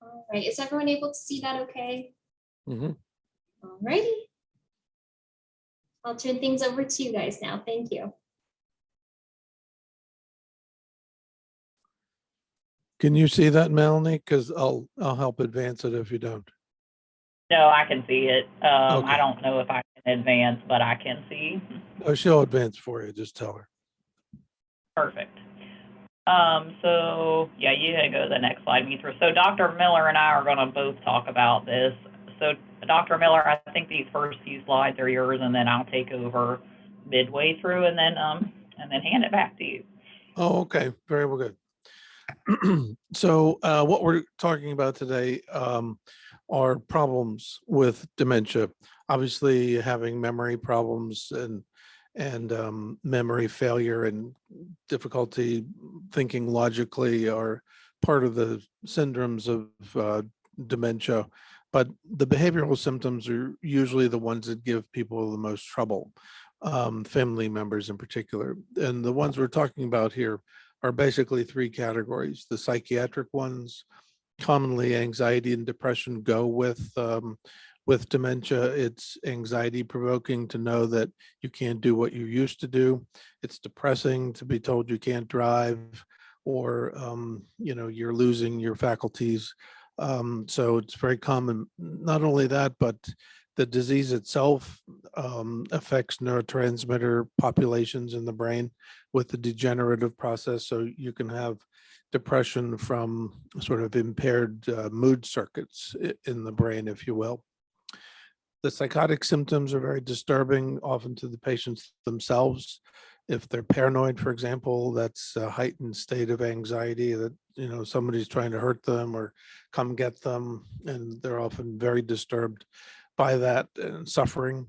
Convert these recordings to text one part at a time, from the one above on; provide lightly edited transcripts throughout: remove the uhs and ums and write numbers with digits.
All right, is everyone able to see that okay? Mm-hmm. All righty. I'll turn things over to you guys now. Thank you. Can you see that, Melanie? Because I'll help advance it if you don't. No, I can see it. Okay. I don't know if I can advance, but I can see. Oh, she'll advance for you. Just tell her. Perfect. So yeah, you gotta go to the next slide, Mitra. So Dr. Miller and I are gonna both talk about this. So Dr. Miller, I think these first few slides are yours, and then I'll take over midway through, and then hand it back to you. Oh, okay. Very well, good. So what we're talking about today are problems with dementia. Obviously, having memory problems and memory failure and difficulty thinking logically are part of the syndromes of dementia. But the behavioral symptoms are usually the ones that give people the most trouble, family members in particular. And the ones we're talking about here are basically three categories. The psychiatric ones, commonly anxiety and depression go with dementia. It's anxiety provoking to know that you can't do what you used to do. It's depressing to be told you can't drive, or you're losing your faculties. So it's very common. Not only that, but the disease itself affects neurotransmitter populations in the brain with the degenerative process. So you can have depression from sort of impaired mood circuits in the brain, if you will. The psychotic symptoms are very disturbing, often to the patients themselves. If they're paranoid, for example, that's a heightened state of anxiety that, somebody's trying to hurt them or come get them, and they're often very disturbed by that and suffering.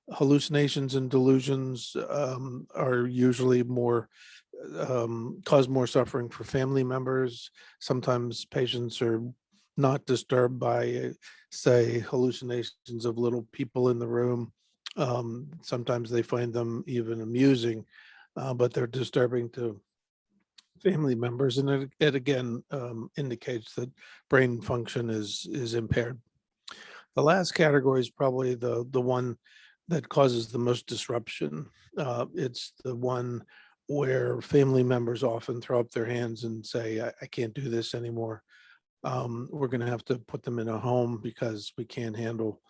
Hallucinations and delusions are usually more cause more suffering for family members. Sometimes patients are not disturbed by, say, hallucinations of little people in the room. Sometimes they find them even amusing, but they're disturbing to family members, and it again indicates that brain function is impaired. The last category is probably the one that causes the most disruption. It's the one where family members often throw up their hands and say, I can't do this anymore. We're going to have to put them in a home because we can't handle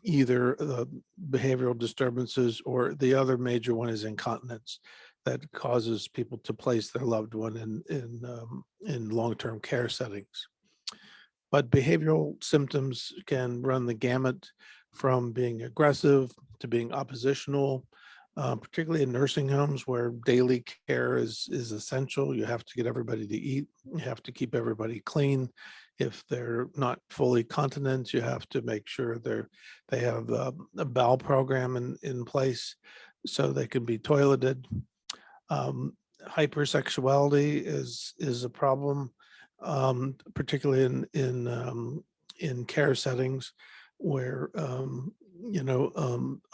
either the behavioral disturbances, or the other major one is incontinence that causes people to place their loved one in long-term care settings. But behavioral symptoms can run the gamut from being aggressive to being oppositional, particularly in nursing homes where daily care is essential. You have to get everybody to eat. You have to keep everybody clean. If they're not fully continent, you have to make sure they have a bowel program in place so they can be toileted. Hypersexuality is a problem, particularly in care settings where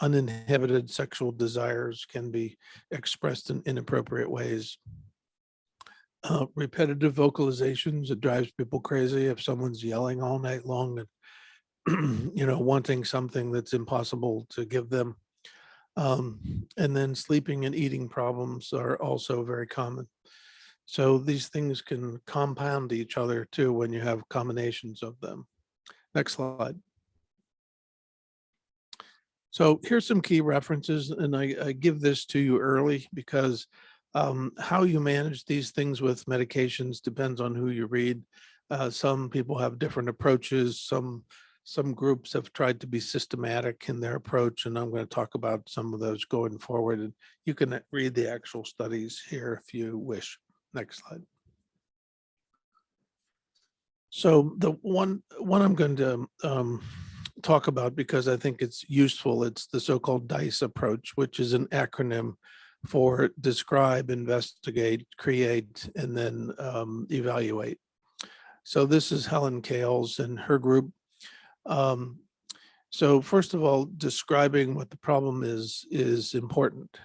uninhibited sexual desires can be expressed in inappropriate ways. Repetitive vocalizations, it drives people crazy if someone's yelling all night long and wanting something that's impossible to give them. And then sleeping and eating problems are also very common. So these things can compound each other too when you have combinations of them. Next slide. So here's some key references, and I give this to you early because how you manage these things with medications depends on who you read. Some people have different approaches. Some groups have tried to be systematic in their approach, and I'm going to talk about some of those going forward. And you can read the actual studies here if you wish. Next slide. So the one I'm going to talk about, because I think it's useful, it's the so-called DICE approach, which is an acronym for describe, investigate, create, and then evaluate. So this is Helen Kales and her group. So first of all, describing what the problem is important.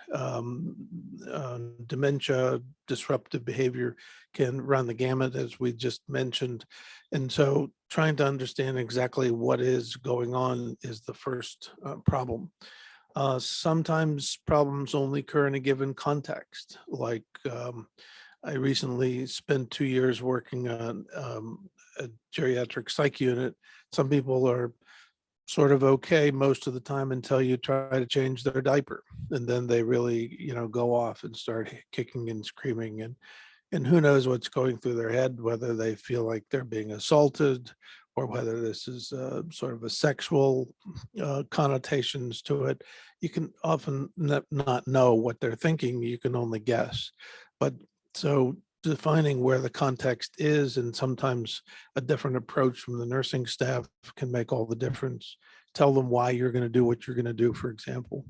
Dementia, disruptive behavior can run the gamut, as we just mentioned. And so trying to understand exactly what is going on is the first problem. Sometimes problems only occur in a given context. Like I recently spent 2 years working on a geriatric psych unit. Some people are sort of okay most of the time until you try to change their diaper, and then they really, go off and start kicking and screaming, and who knows what's going through their head, whether they feel like they're being assaulted or whether this is sort of a sexual connotations to it. You can often not know what they're thinking. You can only guess. But so defining where the context is, and sometimes a different approach from the nursing staff can make all the difference. Tell them why you're going to do what you're going to do, for example.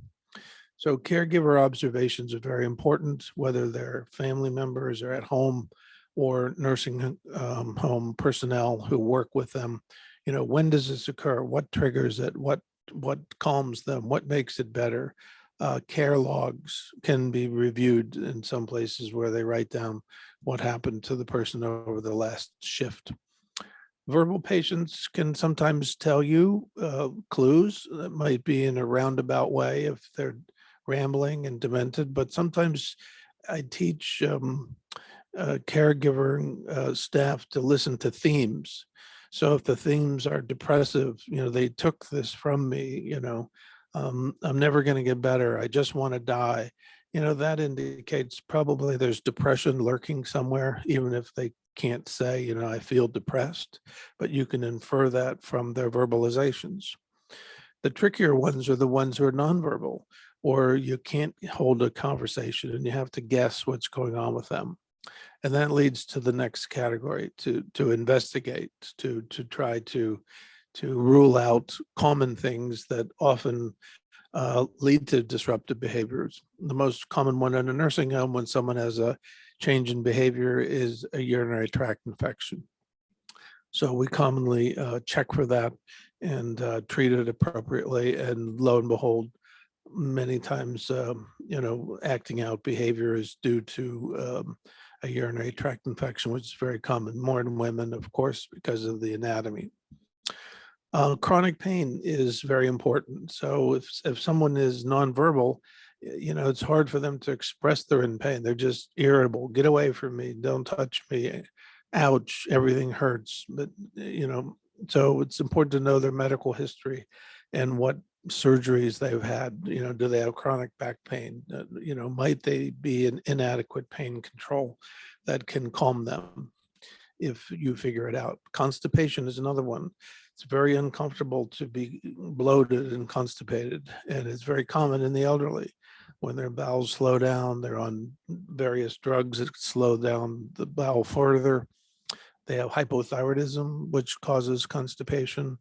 So caregiver observations are very important, whether they're family members or at home or nursing home personnel who work with them. When does this occur? What triggers it? What calms them? What makes it better? Care logs can be reviewed in some places where they write down what happened to the person over the last shift. Verbal patients can sometimes tell you clues that might be in a roundabout way if they're rambling and demented, but sometimes I teach caregiver staff to listen to themes. So if the themes are depressive, they took this from me, I'm never going to get better. I just want to die. That indicates probably there's depression lurking somewhere, even if they can't say, I feel depressed, but you can infer that from their verbalizations. The trickier ones are the ones who are nonverbal, or you can't hold a conversation and you have to guess what's going on with them. And that leads to the next category, to investigate, to try to rule out common things that often lead to disruptive behaviors. The most common one in a nursing home when someone has a change in behavior is a urinary tract infection. So we commonly check for that and treat it appropriately. And lo and behold, many times, acting out behavior is due to a urinary tract infection, which is very common, more in women, of course, because of the anatomy. Chronic pain is very important. So if someone is nonverbal, it's hard for them to express they're in pain. They're just irritable. Get away from me. Don't touch me. Ouch, everything hurts. But, so it's important to know their medical history and what surgeries they've had. Do they have chronic back pain? Might they be in inadequate pain control that can calm them if you figure it out? Constipation is another one. It's very uncomfortable to be bloated and constipated, and it's very common in the elderly. When their bowels slow down, they're on various drugs that slow down the bowel further. They have hypothyroidism, which causes constipation.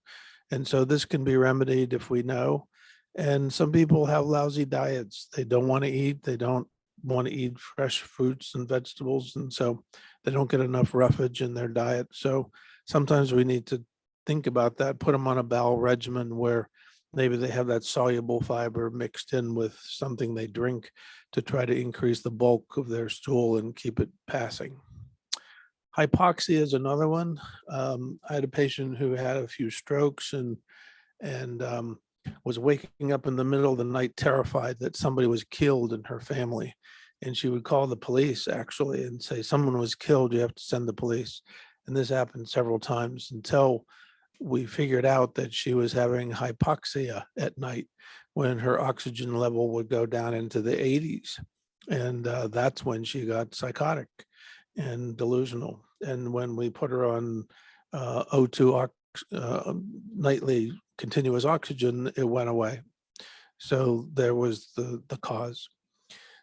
And so this can be remedied if we know. And some people have lousy diets. They don't want to eat. They don't want to eat fresh fruits and vegetables. And so they don't get enough roughage in their diet. So sometimes we need to think about that, put them on a bowel regimen where maybe they have that soluble fiber mixed in with something they drink to try to increase the bulk of their stool and keep it passing. Hypoxia is another one. I had a patient who had a few strokes and was waking up in the middle of the night terrified that somebody was killed in her family. And she would call the police actually and say, someone was killed, you have to send the police. And this happened several times until we figured out that she was having hypoxia at night when her oxygen level would go down into the 80s. And that's when she got psychotic and delusional. And when we put her on O2 nightly continuous oxygen, it went away. So there was the cause.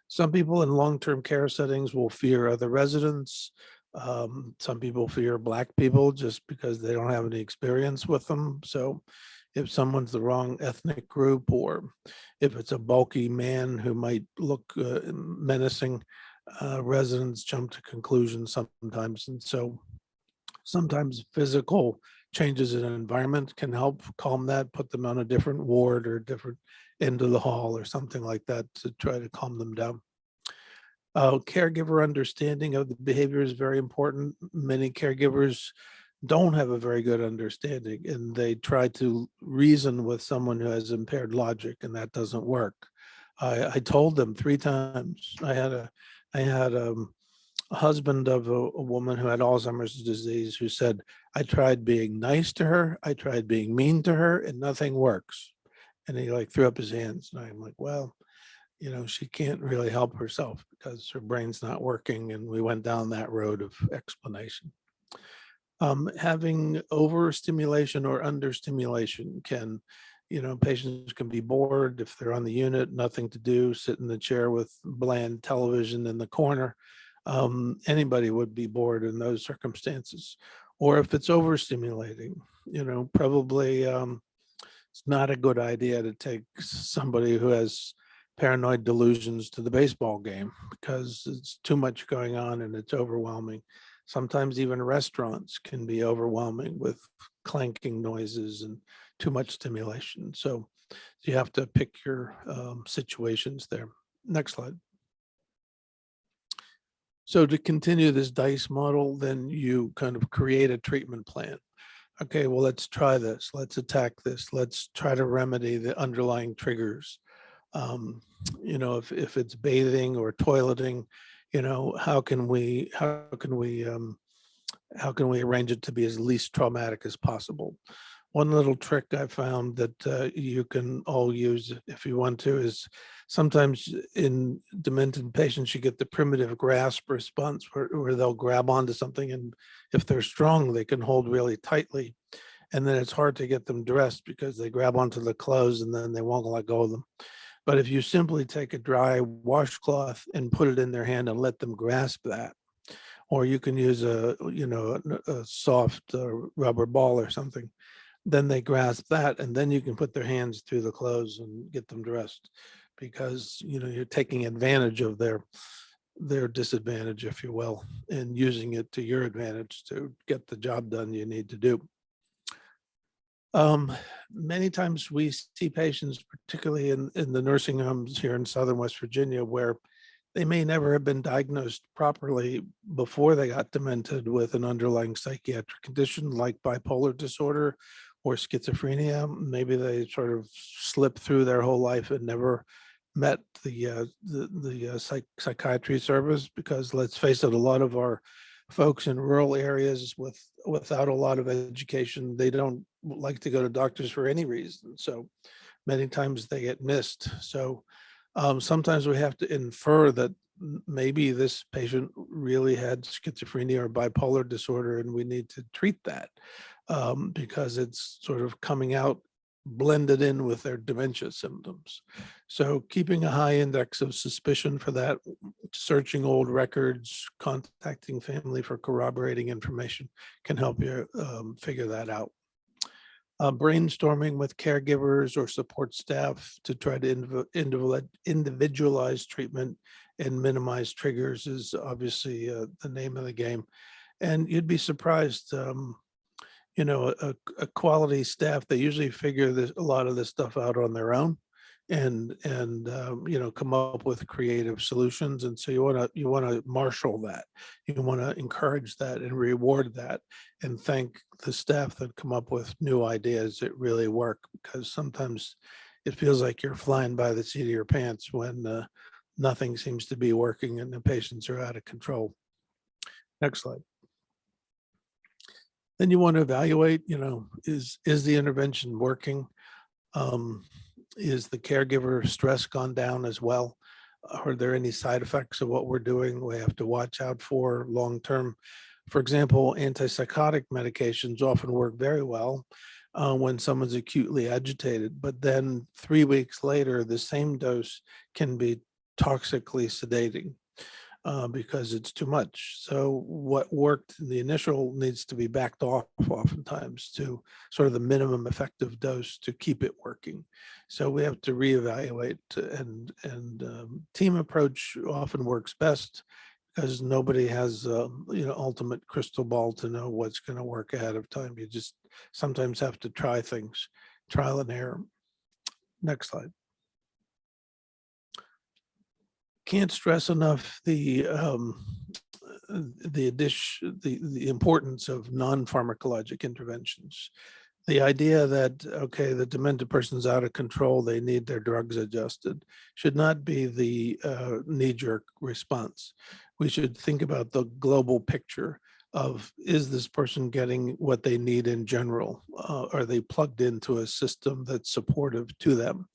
Some people in long-term care settings will fear other residents. Some people fear Black people just because they don't have any experience with them. So if someone's the wrong ethnic group, or if it's a bulky man who might look menacing, residents jump to conclusions sometimes. And so Sometimes physical changes in environment can help calm that, put them on a different ward or different end of the hall or something like that to try to calm them down. Caregiver understanding of the behavior is very important. Many caregivers don't have a very good understanding, and they try to reason with someone who has impaired logic, and that doesn't work. I told them 3 times. I had a husband of a woman who had Alzheimer's disease who said, I tried being nice to her, I tried being mean to her, and nothing works. And he like threw up his hands, and I'm like, well, she can't really help herself because her brain's not working. And we went down that road of explanation. Having overstimulation or understimulation can, patients can be bored if they're on the unit, nothing to do, sit in the chair with bland television in the corner. Anybody would be bored in those circumstances. Or if it's overstimulating, probably it's not a good idea to take somebody who has paranoid delusions to the baseball game because it's too much going on and it's overwhelming. Sometimes even restaurants can be overwhelming with clanking noises and too much stimulation. So you have to pick your situations there. Next slide. So to continue this DICE model, then you kind of create a treatment plan. Okay, well, let's try this. Let's attack this. Let's try to remedy the underlying triggers. If it's bathing or toileting, how can we arrange it to be as least traumatic as possible? One little trick I found that you can all use if you want to is sometimes in demented patients, you get the primitive grasp response where they'll grab onto something, and if they're strong, they can hold really tightly. And then it's hard to get them dressed because they grab onto the clothes and then they won't let go of them. But if you simply take a dry washcloth and put it in their hand and let them grasp that, or you can use a soft rubber ball or something, then they grasp that, and then you can put their hands through the clothes and get them dressed, because you're taking advantage of their disadvantage, if you will, and using it to your advantage to get the job done you need to do. Many times we see patients, particularly in the nursing homes here in Southern West Virginia, where they may never have been diagnosed properly before they got demented with an underlying psychiatric condition like bipolar disorder or schizophrenia. Maybe they sort of slipped through their whole life and never met the psychiatry service, because let's face it, a lot of our folks in rural areas without a lot of education, they don't like to go to doctors for any reason. So many times they get missed. So sometimes we have to infer that maybe this patient really had schizophrenia or bipolar disorder, and we need to treat that because it's sort of coming out blended in with their dementia symptoms. So keeping a high index of suspicion for that, searching old records, contacting family for corroborating information can help you figure that out. Brainstorming with caregivers or support staff to try to individualize treatment and minimize triggers is obviously the name of the game. And you'd be surprised, a quality staff, they usually figure a lot of this stuff out on their own and come up with creative solutions. And so you want to marshal that. You want to encourage that and reward that and thank the staff that come up with new ideas that really work, because sometimes it feels like you're flying by the seat of your pants when nothing seems to be working and the patients are out of control. Next slide. Then you want to evaluate, is the intervention working? Is the caregiver stress gone down as well? Are there any side effects of what we're doing we have to watch out for long term? For example, antipsychotic medications often work very well when someone's acutely agitated, but then 3 weeks later, the same dose can be toxically sedating because it's too much. So what worked in the initial needs to be backed off oftentimes to sort of the minimum effective dose to keep it working. So we have to reevaluate, and team approach often works best. because nobody has, ultimate crystal ball to know what's going to work ahead of time. You just sometimes have to try things, trial and error. Next slide. Can't stress enough the importance of non-pharmacologic interventions. The idea that, okay, the demented person's out of control, they need their drugs adjusted, should not be the knee-jerk response. We should think about the global picture of, is this person getting what they need in general? Are they plugged into a system that's supportive to them?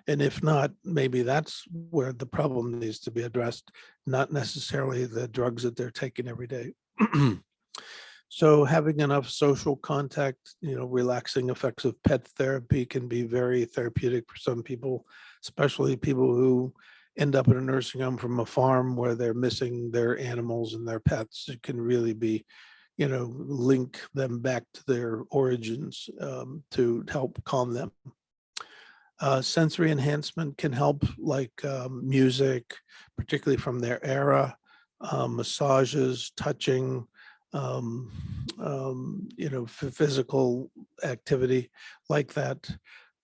And if not, maybe that's where the problem needs to be addressed, not necessarily the drugs that they're taking every day. So having enough social contact, relaxing effects of pet therapy can be very therapeutic for some people, especially people who end up in a nursing home from a farm where they're missing their animals and their pets. It can really be, link them back to their origins to help calm them. Sensory enhancement can help, like music, particularly from their era, massages, touching, physical activity like that.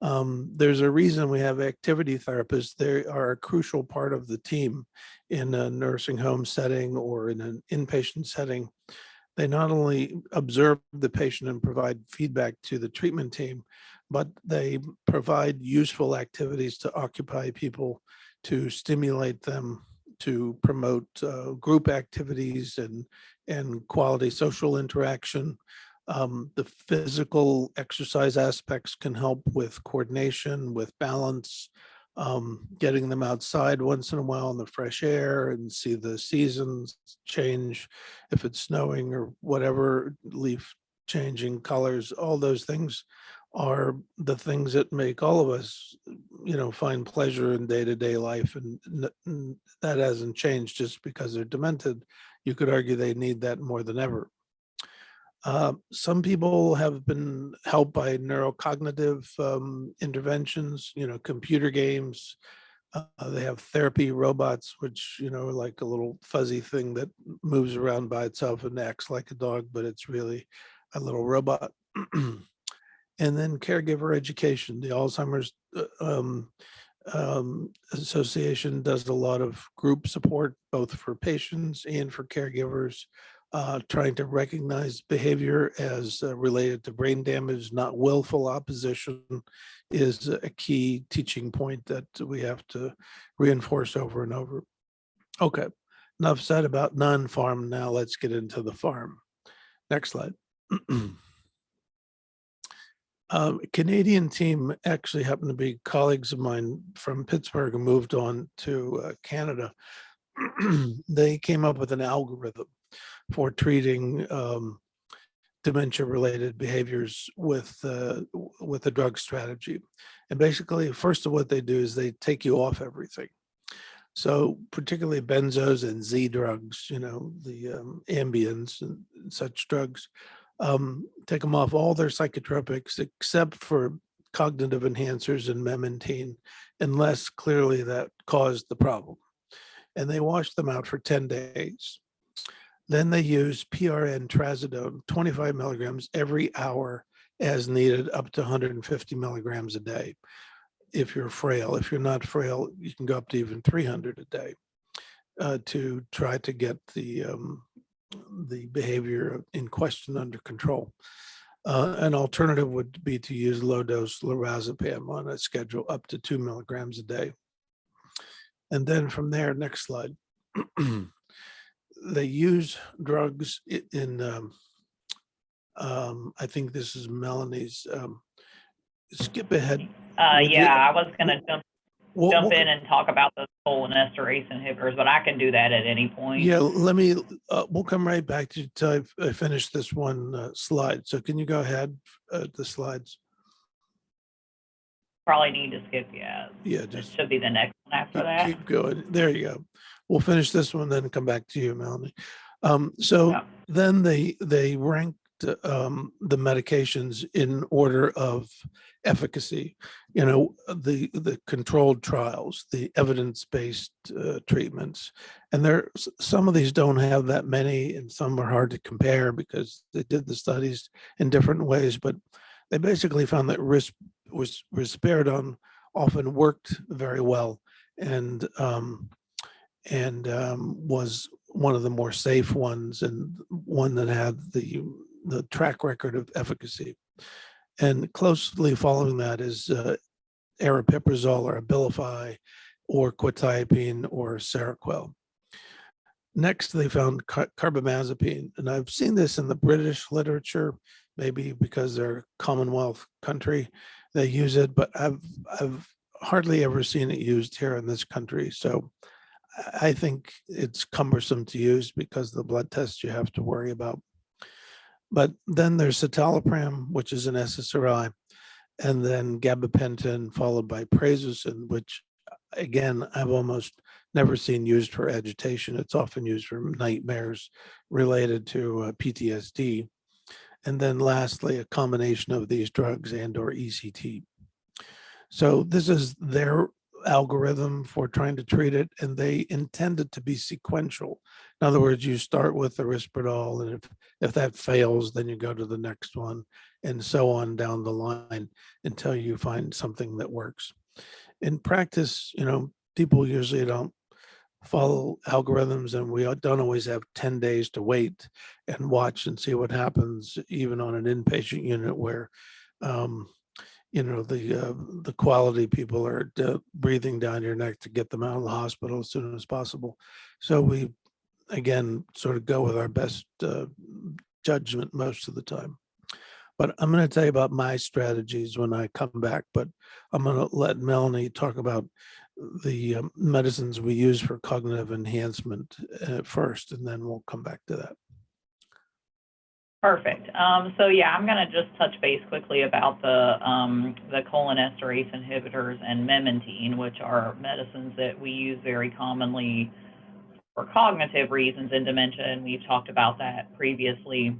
There's a reason we have activity therapists. They are a crucial part of the team in a nursing home setting or in an inpatient setting. They not only observe the patient and provide feedback to the treatment team, but they provide useful activities to occupy people, to stimulate them, to promote group activities and quality social interaction. The physical exercise aspects can help with coordination, with balance, getting them outside once in a while in the fresh air and see the seasons change, if it's snowing or whatever, leaf changing colors. All those things are the things that make all of us, find pleasure in day-to-day life. And that hasn't changed just because they're demented. You could argue they need that more than ever. Some people have been helped by neurocognitive interventions, computer games. They have therapy robots, which, are like a little fuzzy thing that moves around by itself and acts like a dog, but it's really a little robot. And then caregiver education. The Alzheimer's Association does a lot of group support, both for patients and for caregivers, trying to recognize behavior as related to brain damage, not willful opposition, is a key teaching point that we have to reinforce over and over. Okay, enough said about non-pharm. Now let's get into the pharm. Next slide. Canadian team actually happened to be colleagues of mine from Pittsburgh who moved on to Canada. They came up with an algorithm for treating dementia-related behaviors with a drug strategy. And basically, first of what they do is they take you off everything. So particularly benzos and Z drugs, the Ambiens and such drugs, take them off all their psychotropics except for cognitive enhancers and memantine, unless clearly that caused the problem. And they wash them out for 10 days. Then they use PRN trazodone, 25 milligrams every hour as needed, up to 150 milligrams a day. If you're frail, if you're not frail, you can go up to even 300 a day to try to get the behavior in question under control. An alternative would be to use low-dose lorazepam on a schedule up to 2 milligrams a day. And then from there, next slide, they use drugs in, I think this is Melanie's, skip ahead. Yeah, I was going to jump in and talk about the cholinesterase inhibitors, but I can do that at any point. Yeah, we'll come right back to you until I finish this one slide. So can you go ahead, the slides? Probably need to skip, yeah. Yeah, just it should be the next one after that. Keep going. There you go. We'll finish this one, then come back to you, Melanie. Then they ranked the medications in order of efficacy. You know, the controlled trials, the evidence-based treatments, and some of these don't have that many, and some are hard to compare because they did the studies in different ways. But they basically found that risperidone often worked very well, and was one of the more safe ones, and one that had the track record of efficacy. And closely following that is aripiprazole or Abilify or quetiapine or Seroquel. Next, they found carbamazepine, and I've seen this in the British literature, maybe because they're a Commonwealth country, they use it, but I've hardly ever seen it used here in this country. So I think it's cumbersome to use because of the blood tests you have to worry about. But then there's citalopram, which is an SSRI, and then gabapentin, followed by prazosin, which again, I've almost never seen used for agitation. It's often used for nightmares related to PTSD. And then lastly, a combination of these drugs and or ECT. So this is their algorithm for trying to treat it, and they intend it to be sequential. In other words, you start with the Risperdal, and if that fails, then you go to the next one, and so on down the line until you find something that works. In practice, you know, people usually don't follow algorithms, and we don't always have 10 days to wait and watch and see what happens, even on an inpatient unit where you know, the quality people are breathing down your neck to get them out of the hospital as soon as possible. So we, again, sort of go with our best judgment most of the time. But I'm going to tell you about my strategies when I come back, but I'm going to let Melanie talk about the medicines we use for cognitive enhancement first, and then we'll come back to that. Perfect. So yeah, I'm going to just touch base quickly about the cholinesterase inhibitors and memantine, which are medicines that we use very commonly for cognitive reasons in dementia, and we've talked about that previously.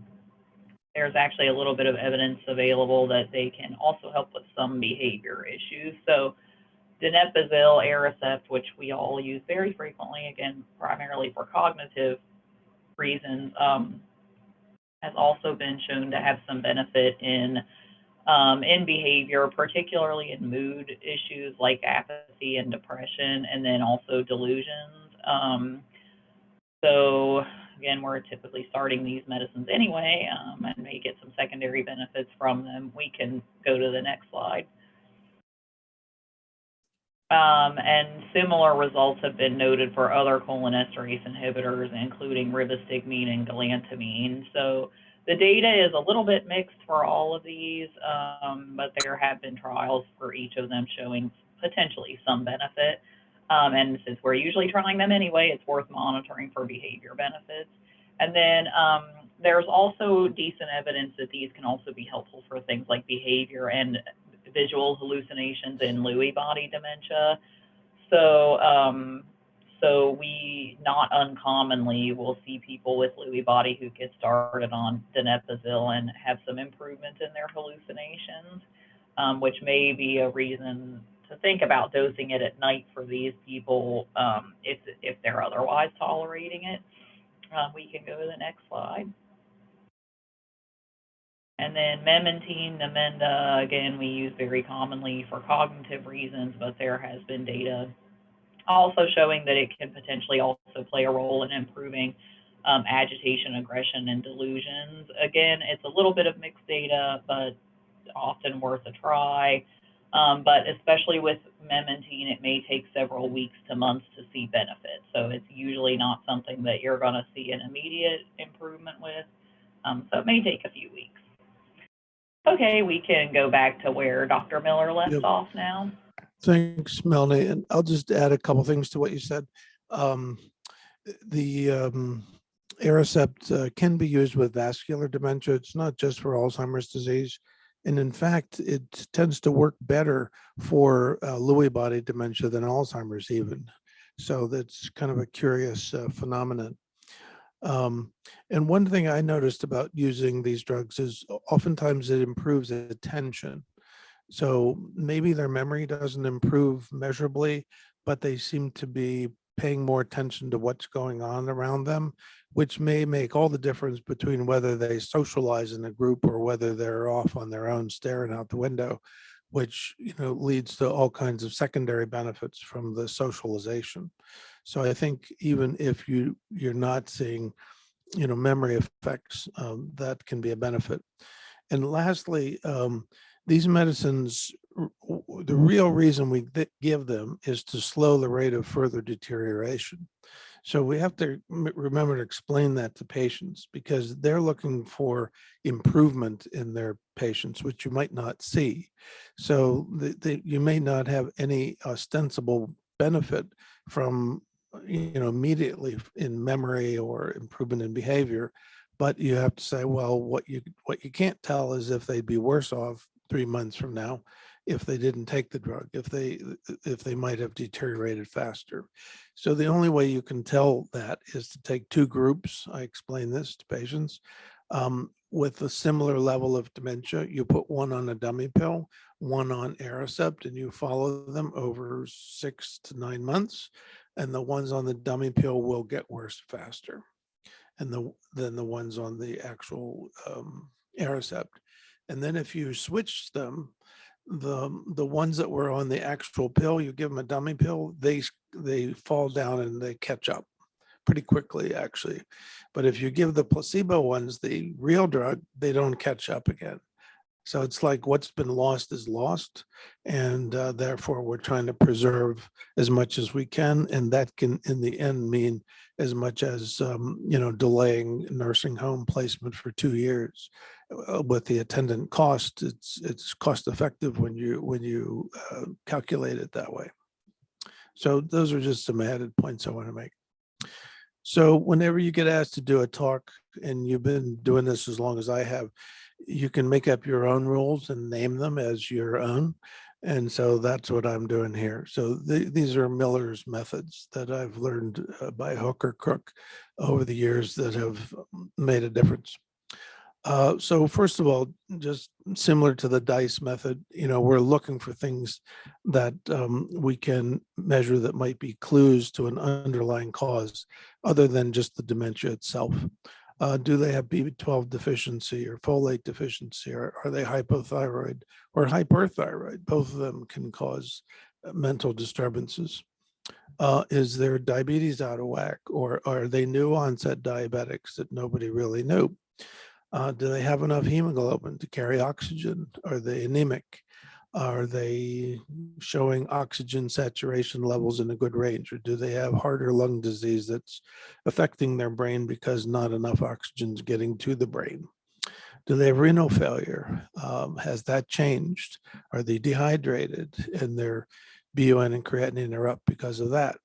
There's actually a little bit of evidence available that they can also help with some behavior issues. So donepezil, arecept, which we all use very frequently, again, primarily for cognitive reasons, has also been shown to have some benefit in behavior, particularly in mood issues like apathy and depression, and then also delusions. So again, we're typically starting these medicines anyway, and may get some secondary benefits from them. We can go to the next slide. And similar results have been noted for other cholinesterase inhibitors, including ribostigmine and galantamine. So the data is a little bit mixed for all of these, but there have been trials for each of them showing potentially some benefit. And since we're usually trying them anyway, it's worth monitoring for behavior benefits. And then there's also decent evidence that these can also be helpful for things like behavior and visual hallucinations in Lewy body dementia. So we not uncommonly will see people with Lewy body who get started on donepezil and have some improvement in their hallucinations, which may be a reason to think about dosing it at night for these people if they're otherwise tolerating it. We can go to the next slide. And then memantine, Namenda, again, we use very commonly for cognitive reasons, but there has been data also showing that it can potentially also play a role in improving agitation, aggression, and delusions. Again, it's a little bit of mixed data, but often worth a try. But especially with memantine, it may take several weeks to months to see benefits. So it's usually not something that you're going to see an immediate improvement with. So it may take a few weeks. Okay, we can go back to where Dr. Miller left off now. Thanks, Melanie. And I'll just add a couple things to what you said. The arecept can be used with vascular dementia. It's not just for Alzheimer's disease. And in fact, it tends to work better for Lewy body dementia than Alzheimer's even. So that's kind of a curious phenomenon. And one thing I noticed about using these drugs is oftentimes it improves attention. So maybe their memory doesn't improve measurably, but they seem to be paying more attention to what's going on around them, which may make all the difference between whether they socialize in a group or whether they're off on their own staring out the window, which leads to all kinds of secondary benefits from the socialization. So I think even if you're not seeing memory effects, that can be a benefit. And lastly, these medicines, the real reason we give them is to slow the rate of further deterioration. So we have to remember to explain that to patients, because they're looking for improvement in their patients, which you might not see. So you may not have any ostensible benefit from immediately in memory or improvement in behavior, but you have to say, well, what you can't tell is if they'd be worse off 3 months from now if they didn't take the drug, if they might have deteriorated faster. So the only way you can tell that is to take two groups. I explain this to patients with a similar level of dementia. You put one on a dummy pill, one on arecept, and you follow them over 6 to 9 months. And the ones on the dummy pill will get worse faster than the ones on the actual arecept. And then if you switch them, the ones that were on the actual pill, you give them a dummy pill, they fall down and they catch up pretty quickly, actually. But if you give the placebo ones the real drug, they don't catch up again. So it's like what's been lost is lost, and therefore we're trying to preserve as much as we can, and that can, in the end, mean as much as delaying nursing home placement for 2 years. With the attendant cost, it's cost effective when you calculate it that way. So those are just some added points I want to make. So whenever you get asked to do a talk, and you've been doing this as long as I have, you can make up your own rules and name them as your own. And so that's what I'm doing here. So these are Miller's methods that I've learned by hook or crook over the years that have made a difference. So first of all, just similar to the DICE method, we're looking for things that we can measure that might be clues to an underlying cause other than just the dementia itself. Do they have B12 deficiency or folate deficiency, or are they hypothyroid or hyperthyroid? Both of them can cause mental disturbances. Is their diabetes out of whack, or are they new onset diabetics that nobody really knew? Do they have enough hemoglobin to carry oxygen? Are they anemic? Are they showing oxygen saturation levels in a good range? Or do they have heart or lung disease that's affecting their brain because not enough oxygen is getting to the brain? Do they have renal failure? Has that changed? Are they dehydrated and their BUN and creatinine are up because of that?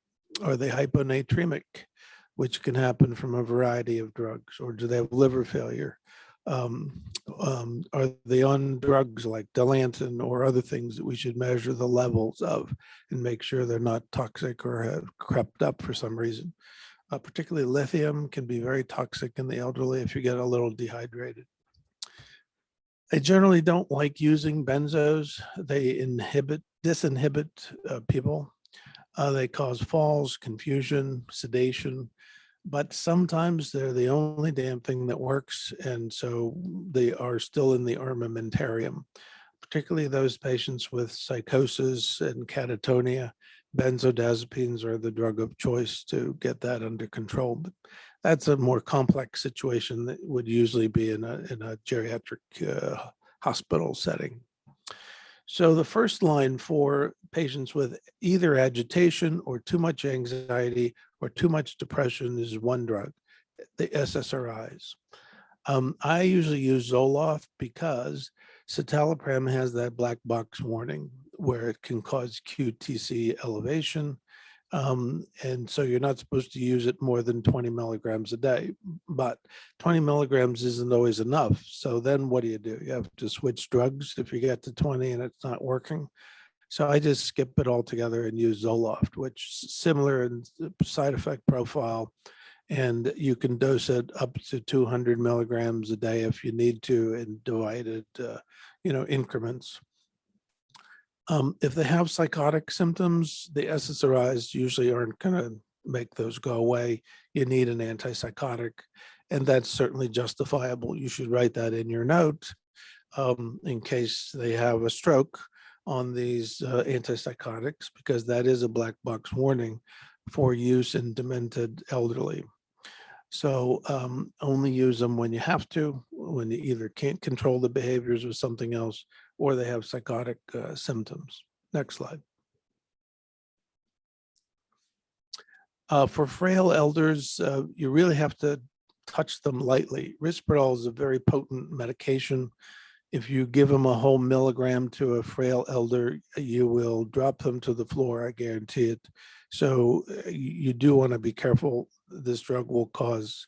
Are they hyponatremic, which can happen from a variety of drugs? Or do they have liver failure? Are they on drugs like Dilantin or other things that we should measure the levels of and make sure they're not toxic or have crept up for some reason? Particularly lithium can be very toxic in the elderly if you get a little dehydrated. I generally don't like using benzos. They disinhibit people. They cause falls, confusion, sedation, but sometimes they're the only damn thing that works. And so they are still in the armamentarium, particularly those patients with psychosis and catatonia. Benzodiazepines are the drug of choice to get that under control. But that's a more complex situation that would usually be in a geriatric hospital setting. So the first line for patients with either agitation or too much anxiety or too much depression is one drug, the SSRIs. I usually use Zoloft because citalopram has that black box warning where it can cause QTC elevation. And so you're not supposed to use it more than 20 milligrams a day, but 20 milligrams isn't always enough. So then what do? You have to switch drugs if you get to 20 and it's not working. So I just skip it altogether and use Zoloft, which is similar in side effect profile and you can dose it up to 200 milligrams a day if you need to, and divide it, increments. If they have psychotic symptoms, the SSRIs usually aren't going to make those go away. You need an antipsychotic, and that's certainly justifiable. You should write that in your note in case they have a stroke on these antipsychotics, because that is a black box warning for use in demented elderly. So only use them when you have to, when you either can't control the behaviors with something else or they have psychotic symptoms. Next slide. For frail elders, you really have to touch them lightly. Risperidol is a very potent medication. If you give them a whole milligram to a frail elder, you will drop them to the floor, I guarantee it. So you do want to be careful. This drug will cause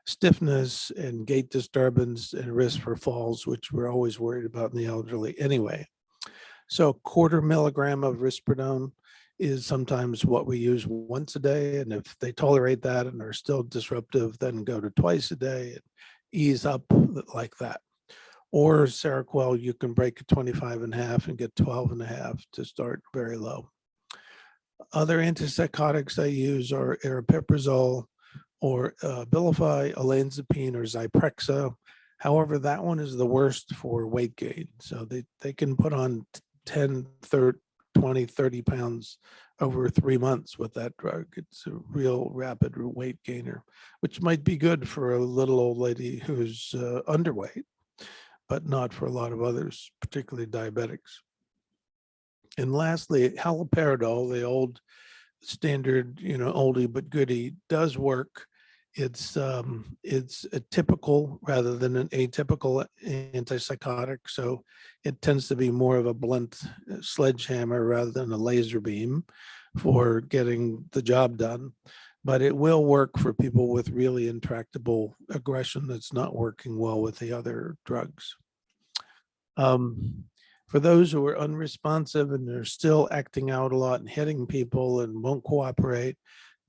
stiffness and gait disturbance and risk for falls, which we're always worried about in the elderly anyway. So 1/4 milligram of risperidone is sometimes what we use once a day. And if they tolerate that and are still disruptive, then go to twice a day and ease up like that. Or Seroquel, you can break it 25 in half and get 12 and a half to start very low. Other antipsychotics I use are aripiprazole or Abilify, olanzapine, or Zyprexa. However, that one is the worst for weight gain. So they can put on 10, 30, 20, 30 pounds over 3 months with that drug. It's a real rapid weight gainer, which might be good for a little old lady who's underweight, but not for a lot of others, particularly diabetics. And lastly, haloperidol, the old standard, oldie but goodie, does work. It's a typical rather than an atypical antipsychotic, so it tends to be more of a blunt sledgehammer rather than a laser beam for getting the job done. But it will work for people with really intractable aggression that's not working well with the other drugs. For those who are unresponsive and they're still acting out a lot and hitting people and won't cooperate,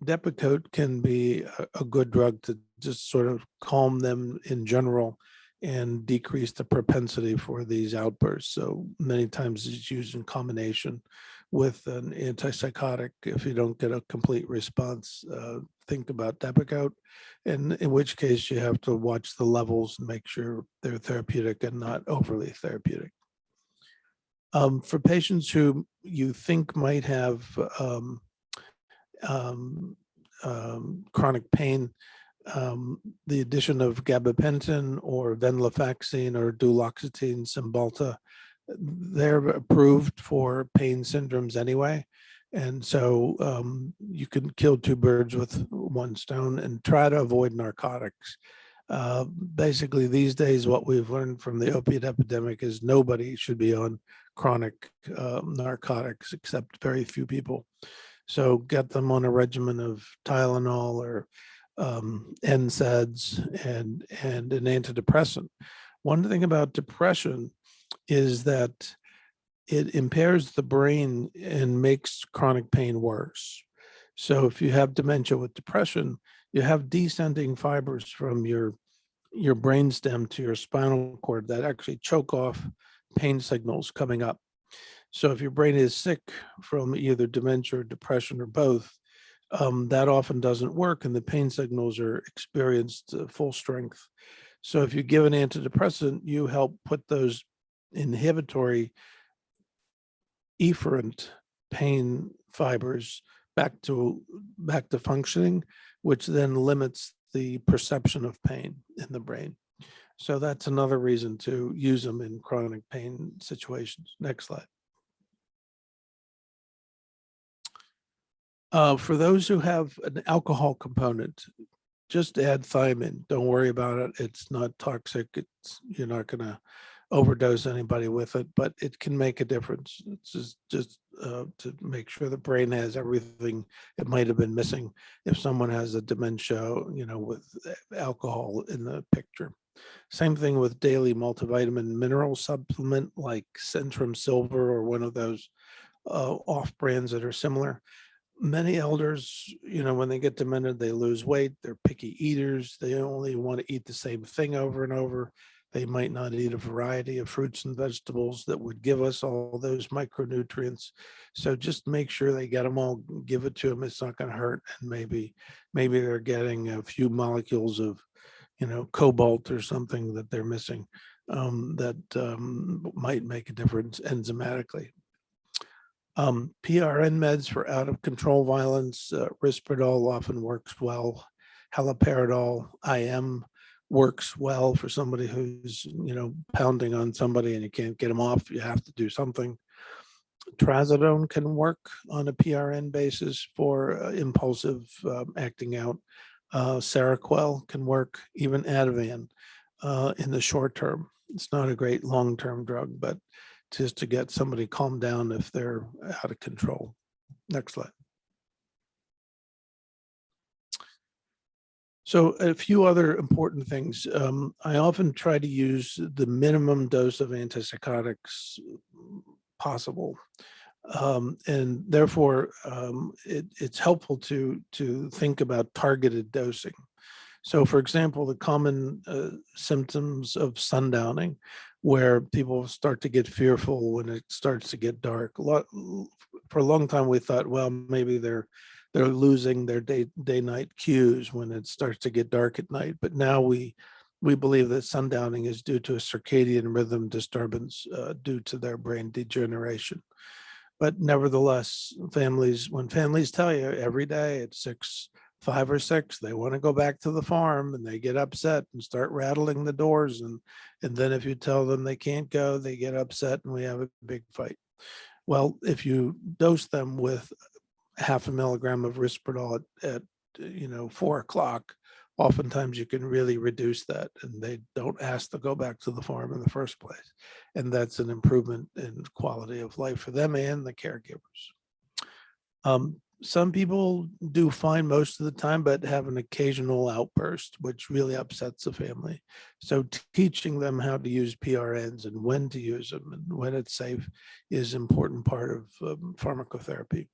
Depakote can be a good drug to just sort of calm them in general and decrease the propensity for these outbursts. So many times it's used in combination with an antipsychotic. If you don't get a complete response, think about Depakote, and in which case you have to watch the levels and make sure they're therapeutic and not overly therapeutic. For patients who you think might have chronic pain, the addition of gabapentin or venlafaxine or duloxetine, Cymbalta, they're approved for pain syndromes anyway. And so you can kill 2 birds with 1 stone and try to avoid narcotics. Basically, these days, what we've learned from the opiate epidemic is nobody should be on chronic narcotics except very few people. So get them on a regimen of Tylenol or NSAIDs and an antidepressant. One thing about depression is that it impairs the brain and makes chronic pain worse. So if you have dementia with depression, you have descending fibers from your brainstem to your spinal cord that actually choke off pain signals coming up. So if your brain is sick from either dementia or depression or both, that often doesn't work and the pain signals are experienced full strength. So if you give an antidepressant, you help put those inhibitory efferent pain fibers back to functioning, which then limits the perception of pain in the brain. So that's another reason to use them in chronic pain situations. Next slide. For those who have an alcohol component, just add thiamine. Don't worry about it. It's not toxic. You're not going to overdose anybody with it, but it can make a difference. It's just to make sure the brain has everything it might have been missing if someone has a dementia, with alcohol in the picture. Same thing with daily multivitamin mineral supplement like Centrum Silver or one of those off brands that are similar. Many elders, when they get demented, they lose weight. They're picky eaters. They only want to eat the same thing over and over. They might not eat a variety of fruits and vegetables that would give us all those micronutrients. So just make sure they get them all, give it to them. It's not going to hurt. And maybe they're getting a few molecules of, cobalt or something that they're missing that might make a difference enzymatically. PRN meds for out of control violence, Risperdal often works well. Haloperidol IM works well for somebody who's, pounding on somebody and you can't get them off. You have to do something. Trazodone can work on a PRN basis for impulsive acting out. Seroquel can work, even Ativan in the short term. It's not a great long-term drug, but just to get somebody calmed down if they're out of control. Next slide. So a few other important things. I often try to use the minimum dose of antipsychotics possible. And therefore, it's helpful to think about targeted dosing. So for example, the common symptoms of sundowning, where people start to get fearful when it starts to get dark. For a long time, we thought, well, maybe they're losing their day-night cues when it starts to get dark at night. But now we believe that sundowning is due to a circadian rhythm disturbance due to their brain degeneration. But nevertheless, when families tell you every day at 5 or 6, they want to go back to the farm and they get upset and start rattling the doors. And then if you tell them they can't go, they get upset and we have a big fight. Well, if you dose them with 0.5 milligram of Risperdal at 4 o'clock, oftentimes you can really reduce that and they don't ask to go back to the farm in the first place. And that's an improvement in quality of life for them and the caregivers. Some people do fine most of the time, but have an occasional outburst, which really upsets the family. So teaching them how to use PRNs and when to use them and when it's safe is an important part of pharmacotherapy.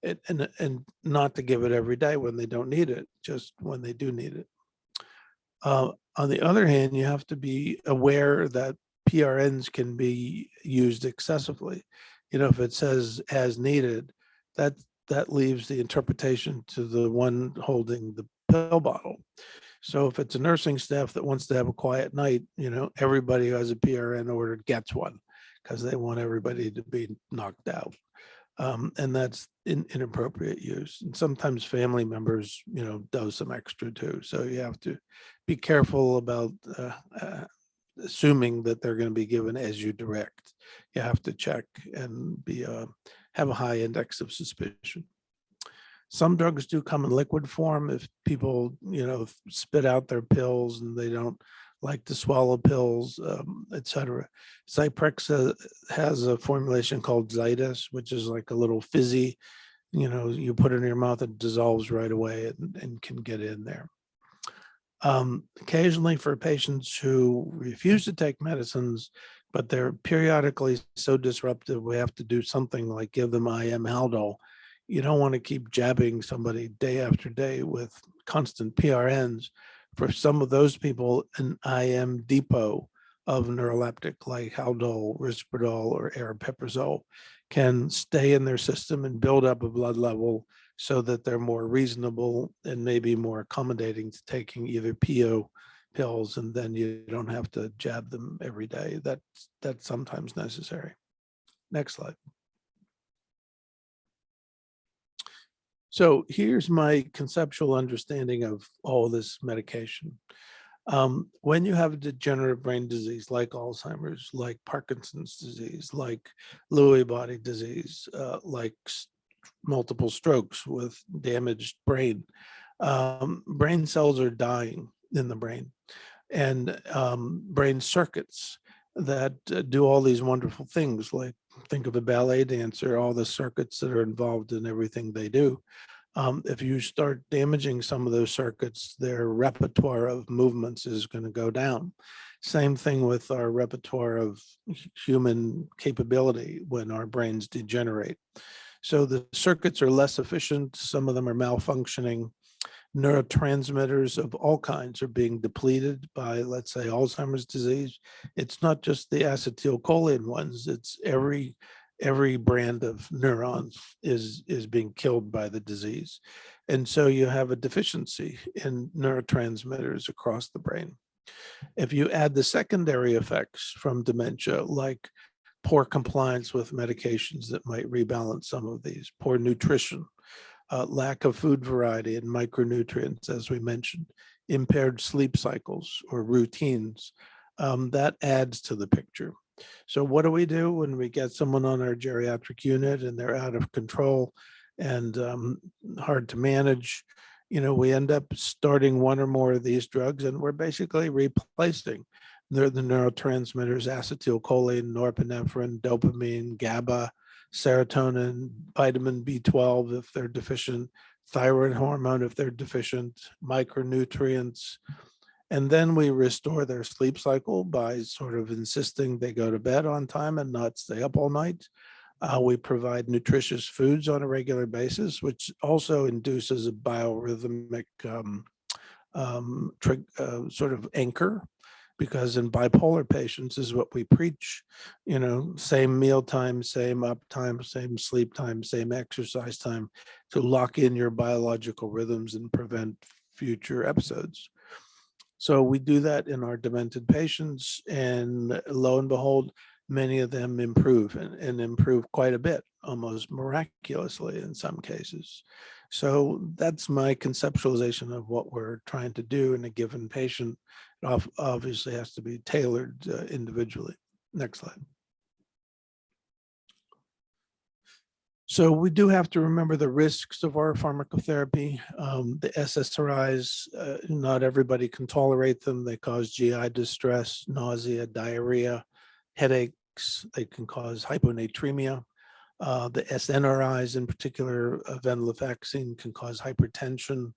And not to give it every day when they don't need it, just when they do need it. On the other hand, you have to be aware that PRNs can be used excessively. If it says as needed, that leaves the interpretation to the one holding the pill bottle. So if it's a nursing staff that wants to have a quiet night, everybody who has a PRN ordered gets one because they want everybody to be knocked out. And that's inappropriate use. And sometimes family members, dose some extra too. So you have to be careful about assuming that they're going to be given as you direct. You have to check and have a high index of suspicion. Some drugs do come in liquid form if people, spit out their pills and they don't like to swallow pills, etc. Zyprexa has a formulation called Zydus, which is like a little fizzy, you put it in your mouth, it dissolves right away and can get in there. Occasionally for patients who refuse to take medicines, but they're periodically so disruptive, we have to do something like give them IM Haldol. You don't want to keep jabbing somebody day after day with constant PRNs. For some of those people, an IM depot of neuroleptic like Haldol, Risperdal, or aripiprazole can stay in their system and build up a blood level so that they're more reasonable and maybe more accommodating to taking either PO pills, and then you don't have to jab them every day. That's sometimes necessary. Next slide. So here's my conceptual understanding of all this medication. When you have a degenerative brain disease like Alzheimer's, like Parkinson's disease, like Lewy body disease, like multiple strokes with damaged brain, brain cells are dying in the brain, and brain circuits that do all these wonderful things, like think of a ballet dancer, all the circuits that are involved in everything they do. If you start damaging some of those circuits, their repertoire of movements is going to go down. Same thing with our repertoire of human capability when our brains degenerate. So the circuits are less efficient. Some of them are malfunctioning. Neurotransmitters of all kinds are being depleted by, let's say, Alzheimer's disease. It's not just the acetylcholine ones. It's every brand of neurons is being killed by the disease. And so you have a deficiency in neurotransmitters across the brain. If you add the secondary effects from dementia, like poor compliance with medications that might rebalance some of these, poor nutrition, lack of food variety and micronutrients, as we mentioned, impaired sleep cycles or routines, that adds to the picture. So what do we do when we get someone on our geriatric unit and they're out of control and hard to manage? You know, we end up starting one or more of these drugs, and we're basically replacing the neurotransmitters, acetylcholine, norepinephrine, dopamine, GABA, serotonin, vitamin B12 if they're deficient, thyroid hormone if they're deficient, micronutrients. And then we restore their sleep cycle by sort of insisting they go to bed on time and not stay up all night. We provide nutritious foods on a regular basis, which also induces a biorhythmic sort of anchor, because in bipolar patients is what we preach, you know, same meal time, same up time, same sleep time, same exercise time, to lock in your biological rhythms and prevent future episodes. So we do that in our demented patients, and lo and behold, many of them improve and improve quite a bit, almost miraculously in some cases. So that's my conceptualization of what we're trying to do in a given patient. It obviously has to be tailored individually. Next slide. So we do have to remember the risks of our pharmacotherapy. The SSRIs, not everybody can tolerate them. They cause GI distress, nausea, diarrhea, headaches. They can cause hyponatremia. The SNRIs, in particular, venlafaxine, can cause hypertension.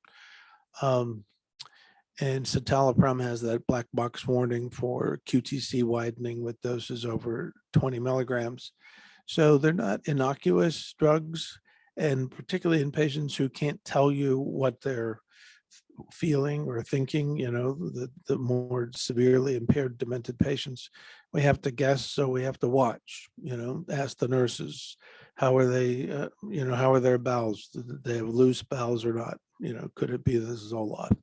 And citalopram has that black box warning for QTC widening with doses over 20 milligrams. So they're not innocuous drugs, and particularly in patients who can't tell you what they're feeling or thinking, you know, the more severely impaired demented patients, we have to guess, so we have to watch, you know, ask the nurses, how are they, you know, how are their bowels? Do they have loose bowels or not? You know, could it be this Zoloft?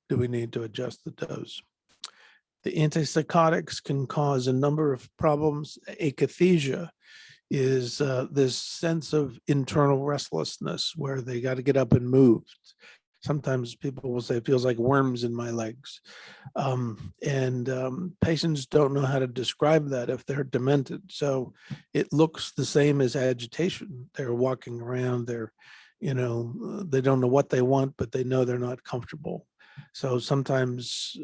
Do we need to adjust the dose? The antipsychotics can cause a number of problems. Akathisia is this sense of internal restlessness where they got to get up and move. Sometimes people will say, it feels like worms in my legs. Patients don't know how to describe that if they're demented. So it looks the same as agitation. They're walking around, they're, you know, they don't know what they want, but they know they're not comfortable. So sometimes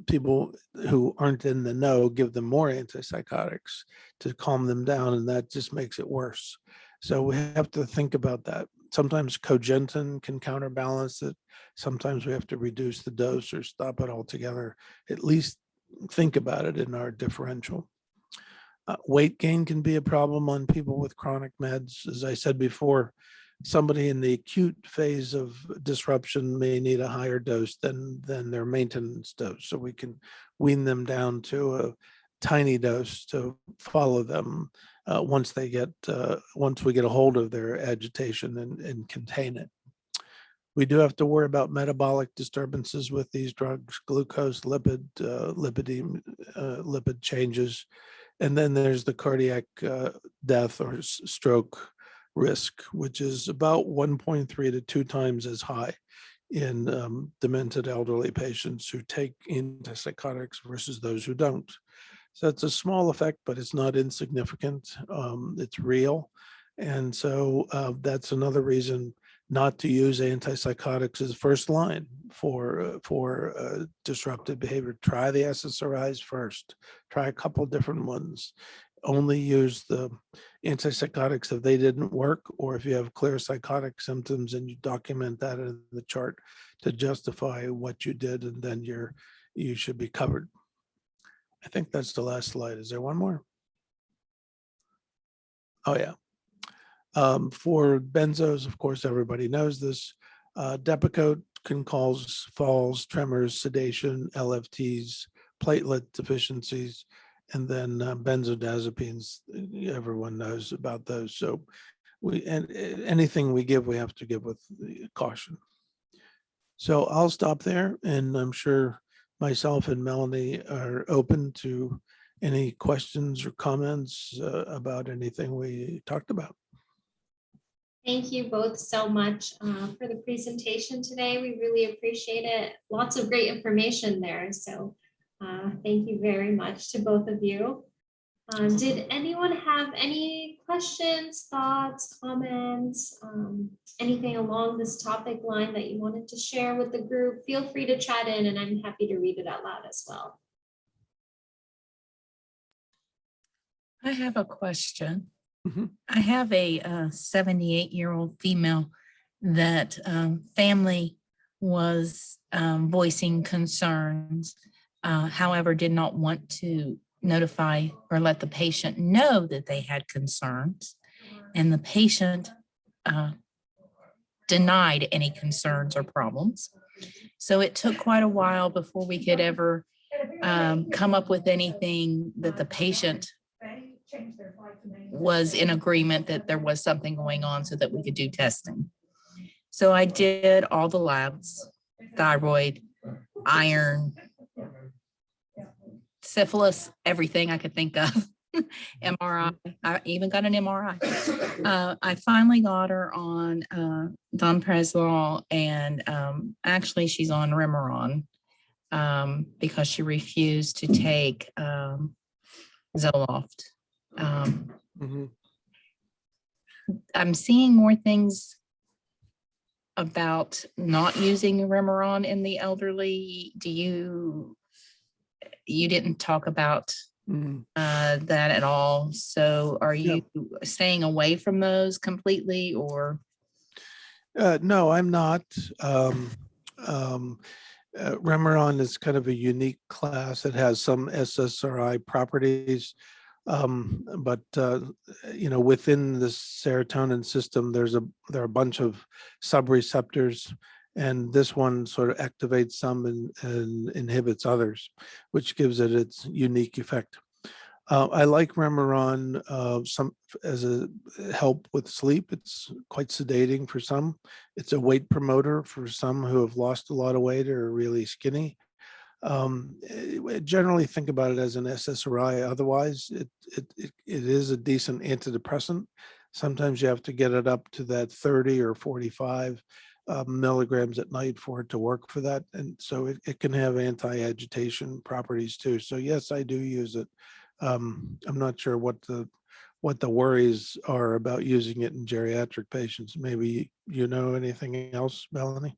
people who aren't in the know give them more antipsychotics to calm them down, and that just makes it worse. So we have to think about that. Sometimes cogentin can counterbalance it. Sometimes we have to reduce the dose or stop it altogether. At least think about it in our differential. Weight gain can be a problem on people with chronic meds. As I said before, somebody in the acute phase of disruption may need a higher dose than their maintenance dose. So we can wean them down to a tiny dose to follow them once we get a hold of their agitation and contain it. We do have to worry about metabolic disturbances with these drugs, glucose, lipid changes. And then there's the cardiac death or stroke risk, which is about 1.3 to 2 times as high in demented elderly patients who take antipsychotics versus those who don't. So it's a small effect, but it's not insignificant. It's real. And so that's another reason not to use antipsychotics as first line for disruptive behavior. Try the SSRIs first. Try a couple different ones. Only use the antipsychotics if they didn't work, or if you have clear psychotic symptoms and you document that in the chart to justify what you did, and then you should be covered. I think that's the last slide. Is there one more? Oh yeah. For benzos, of course, everybody knows this. Depakote can cause falls, tremors, sedation, LFTs, platelet deficiencies, and then benzodiazepines. Everyone knows about those. So anything we give, we have to give with caution. So I'll stop there, and I'm sure myself and Melanie are open to any questions or comments about anything we talked about. Thank you both so much for the presentation today. We really appreciate it. Lots of great information there. So thank you very much to both of you. Did anyone have any questions, thoughts, comments, anything along this topic line that you wanted to share with the group? Feel free to chat in, and I'm happy to read it out loud as well. I have a question. Mhm. I have a 78-year-old female that family was voicing concerns, however, did not want to notify or let the patient know that they had concerns. And the patient denied any concerns or problems. So it took quite a while before we could ever come up with anything that the patient was in agreement that there was something going on so that we could do testing. So I did all the labs, thyroid, iron, syphilis, everything I could think of. MRI, I even got an MRI. I finally got her on Nonpharmacologic, and actually she's on Remeron because she refused to take Zoloft. Mhm. I'm seeing more things about not using Remeron in the elderly. You didn't talk about Mhm. that at all. So are you staying away from those completely, or? No, I'm not. Remeron is kind of a unique class. It has some SSRI properties, but within the serotonin system, there are a bunch of subreceptors, and this one sort of activates some and inhibits others, which gives it its unique effect. I like Remeron some as a help with sleep. It's quite sedating for some. It's a weight promoter for some who have lost a lot of weight or are really skinny. Generally think about it as an SSRI. Otherwise, it is a decent antidepressant. Sometimes you have to get it up to that 30 or 45 milligrams at night for it to work for that. And so it can have anti-agitation properties too. So yes, I do use it. I'm not sure what the worries are about using it in geriatric patients. Maybe you know anything else, Melanie?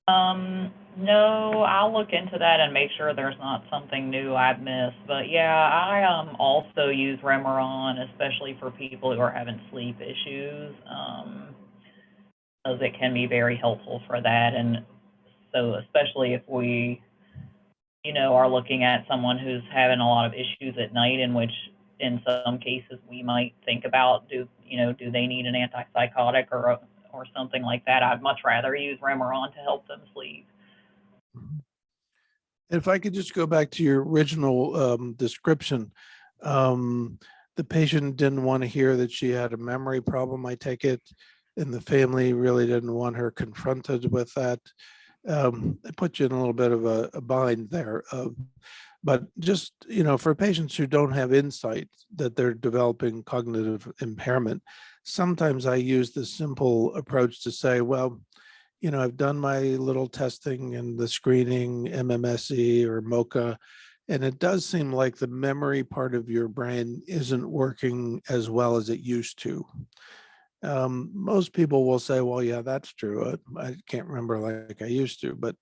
No, I'll look into that and make sure there's not something new I've missed. But yeah, I also use Remeron, especially for people who are having sleep issues, because it can be very helpful for that. And so especially if we, are looking at someone who's having a lot of issues at night, in which in some cases we might think about, do they need an antipsychotic or something like that. I'd much rather use Remeron to help them sleep. If I could just go back to your original description, the patient didn't want to hear that she had a memory problem, I take it, and the family really didn't want her confronted with that. It put you in a little bit of a bind there. But just, for patients who don't have insight that they're developing cognitive impairment, sometimes I use the simple approach to say, well, I've done my little testing and the screening, MMSE or MoCA, and it does seem like the memory part of your brain isn't working as well as it used to. Most people will say, well, yeah, that's true. I can't remember like I used to. But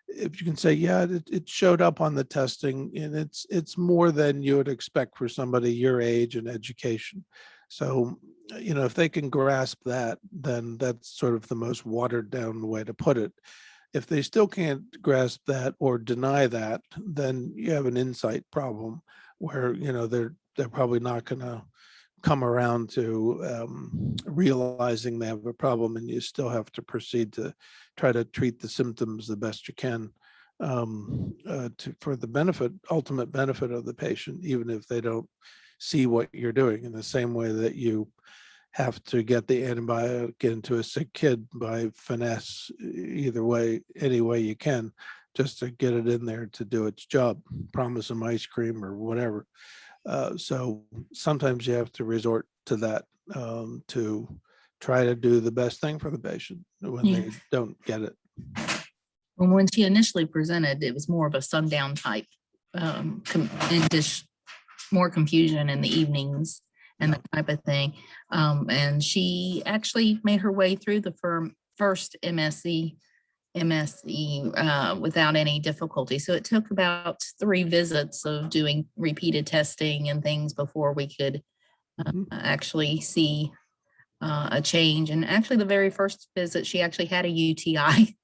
if you can say, yeah, it showed up on the testing, and it's more than you would expect for somebody your age and education. So, if they can grasp that, then that's sort of the most watered down way to put it. If they still can't grasp that or deny that, then you have an insight problem where, they're probably not going to come around to realizing they have a problem, and you still have to proceed to try to treat the symptoms the best you can for the ultimate benefit of the patient, even if they don't see what you're doing, in the same way that you have to get the antibiotic into a sick kid by finesse, either way, any way you can, just to get it in there to do its job, promise them ice cream or whatever. So sometimes you have to resort to that to try to do the best thing for the patient when Yeah. they don't get it. Well, when she initially presented, it was more of a sundown type, and just more confusion in the evenings and that type of thing. And she actually made her way through the first MSE without any difficulty. So it took about 3 visits of doing repeated testing and things before we could actually see a change. And actually the very first visit, she actually had a UTI.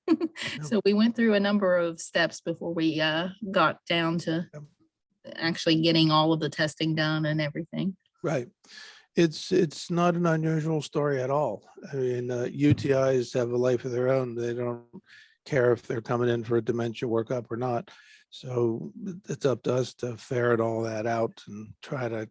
So we went through a number of steps before we got down to actually getting all of the testing done and everything. Right. It's not an unusual story at all. I mean, UTIs have a life of their own. They don't care if they're coming in for a dementia workup or not. So it's up to us to ferret all that out and try to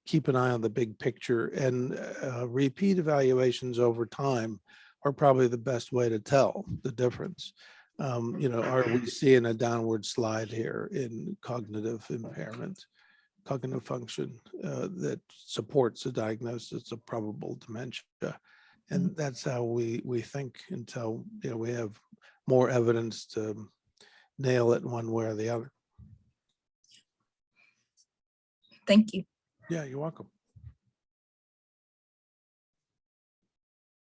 keep an eye on the big picture. And repeat evaluations over time are probably the best way to tell the difference. Are we seeing a downward slide here in cognitive impairment, cognitive function that supports a diagnosis of probable dementia? And that's how we think until we have more evidence to nail it one way or the other. Thank you. Yeah, you're welcome.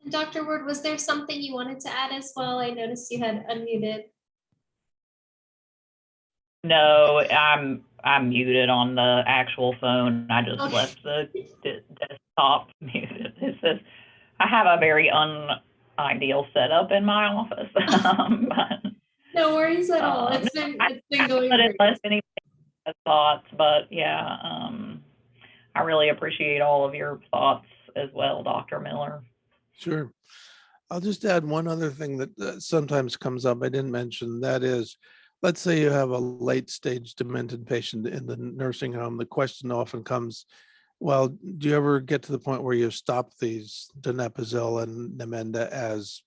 Dr. Ward, was there something you wanted to add as well? I noticed you had unmuted. No, I'm muted on the actual phone. I just Okay. left the desktop muted. It says I have a very unideal setup in my office. But, No worries at all. It's been going but great. unless anybody has thoughts, but yeah, I really appreciate all of your thoughts as well, Dr. Miller. Sure. I'll just add one other thing that sometimes comes up I didn't mention. That is, let's say you have a late stage demented patient in the nursing home. The question often comes, well, do you ever get to the point where you stop these donepezil and Namenda as,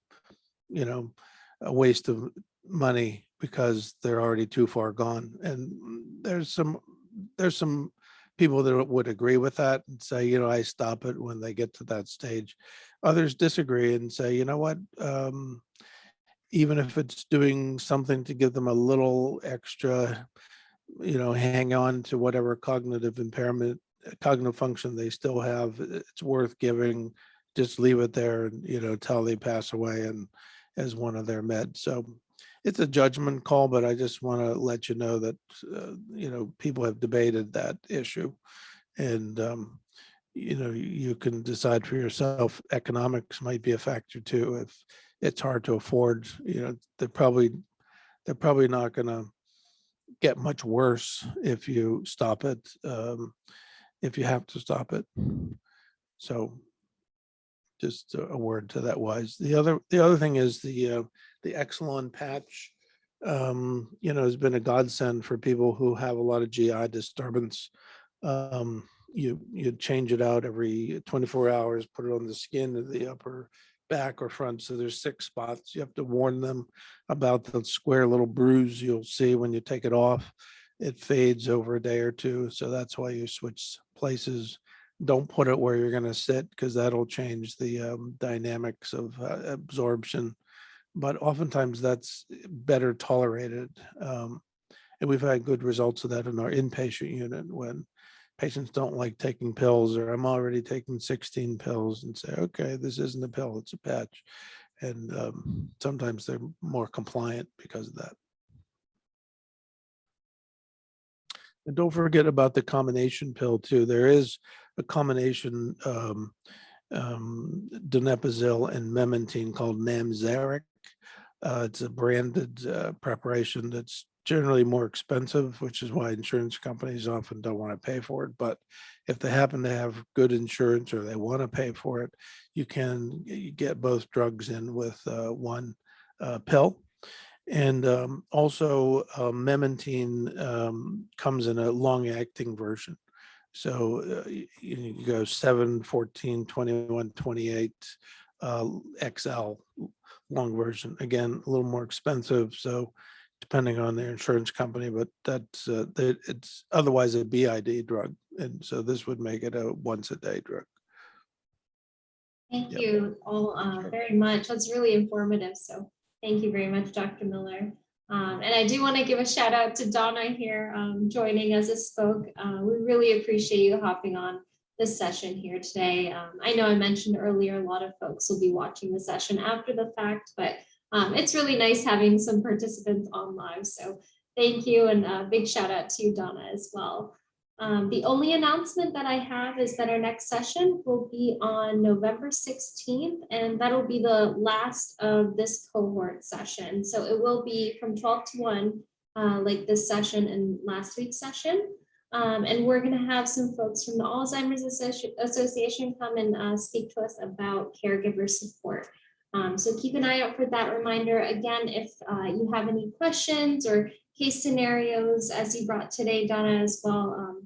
a waste of money because they're already too far gone? And there's some people that would agree with that and say, I stop it when they get to that stage. Others disagree and say, you know what, even if it's doing something to give them a little extra, hang on to whatever cognitive function they still have, it's worth giving. Just leave it there, and till they pass away and as one of their meds. So it's a judgment call, but I just want to let you know that people have debated that issue, and you can decide for yourself. Economics might be a factor too. If it's hard to afford, they're probably not going to get much worse if you stop it, if you have to stop it. So just a word to that wise. The other thing is the Exelon patch, has been a godsend for people who have a lot of GI disturbance. You change it out every 24 hours, put it on the skin of the upper back or front. So there's 6 spots. You have to warn them about the square little bruise you'll see when you take it off. It fades over a day or 2. So that's why you switch places. Don't put it where you're going to sit, because that'll change the dynamics of absorption. But oftentimes that's better tolerated. And we've had good results of that in our inpatient unit when patients don't like taking pills, or I'm already taking 16 pills, and say, okay, this isn't a pill, it's a patch. And sometimes they're more compliant because of that. And don't forget about the combination pill too. There is a combination donepezil and memantine called Namzaric. It's a branded preparation that's generally more expensive, which is why insurance companies often don't want to pay for it. But if they happen to have good insurance or they want to pay for it, you can get both drugs in with one pill. And also memantine comes in a long-acting version. So you go 7, 14, 21, 28 XL long version. Again, a little more expensive. So depending on their insurance company, but that's it's otherwise a BID drug. And so this would make it a once a day drug. Thank Yep. you all very much. That's really informative. So thank you very much, Dr. Miller. And I do want to give a shout out to Donna here joining as a spoke. We really appreciate you hopping on this session here today. I know I mentioned earlier, a lot of folks will be watching the session after the fact, but it's really nice having some participants on live. So thank you, and a big shout out to you, Donna, as well. The only announcement that I have is that our next session will be on November 16th, and that'll be the last of this cohort session. So it will be from 12 to 1, like this session and last week's session. And we're going to have some folks from the Alzheimer's Association come and speak to us about caregiver support. So keep an eye out for that reminder. Again, if you have any questions or case scenarios, as you brought today, Donna, as well,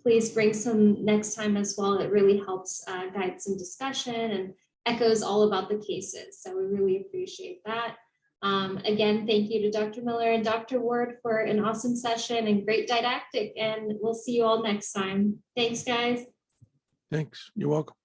please bring some next time as well. It really helps guide some discussion and echoes all about the cases. So we really appreciate that. Again, thank you to Dr. Miller and Dr. Ward for an awesome session and great didactic, and we'll see you all next time. Thanks, guys. Thanks. You're welcome.